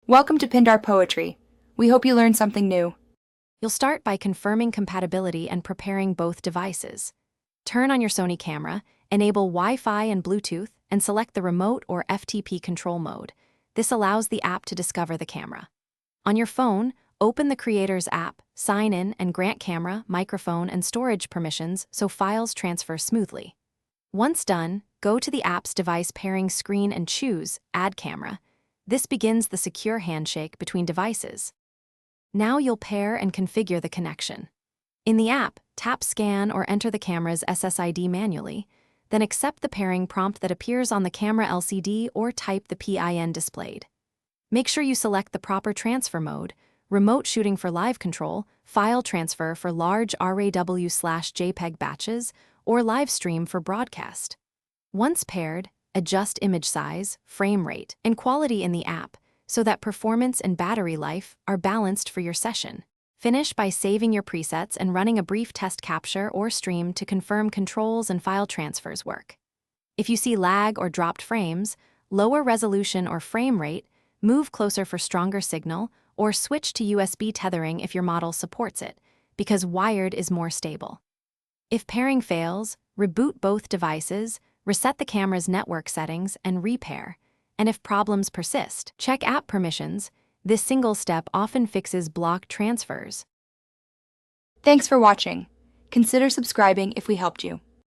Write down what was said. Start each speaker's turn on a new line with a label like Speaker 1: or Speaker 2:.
Speaker 1: Welcome to Pindar Poetry. We hope you learned something new.
Speaker 2: You'll start by confirming compatibility and preparing both devices. Turn on your Sony camera, enable Wi-Fi and Bluetooth, and select the remote or FTP control mode. This allows the app to discover the camera. On your phone, open the Creators app, sign in, and grant camera, microphone, and storage permissions so files transfer smoothly. Once done, go to the app's device pairing screen and choose Add Camera. This begins the secure handshake between devices. Now you'll pair and configure the connection. In the app, tap Scan or enter the camera's SSID manually, then accept the pairing prompt that appears on the camera LCD or type the PIN displayed. Make sure you select the proper transfer mode: remote shooting for live control, file transfer for large RAW/JPEG batches, or live stream for broadcast. Once paired, adjust image size, frame rate, and quality in the app so that performance and battery life are balanced for your session. Finish by saving your presets and running a brief test capture or stream to confirm controls and file transfers work. If you see lag or dropped frames, lower resolution or frame rate, move closer for stronger signal, or switch to USB tethering if your model supports it, because wired is more stable. If pairing fails, reboot both devices, reset the camera's network settings, and repair. And if problems persist, check app permissions. This single step often fixes blocked transfers.
Speaker 1: Thanks for watching. Consider subscribing if we helped you.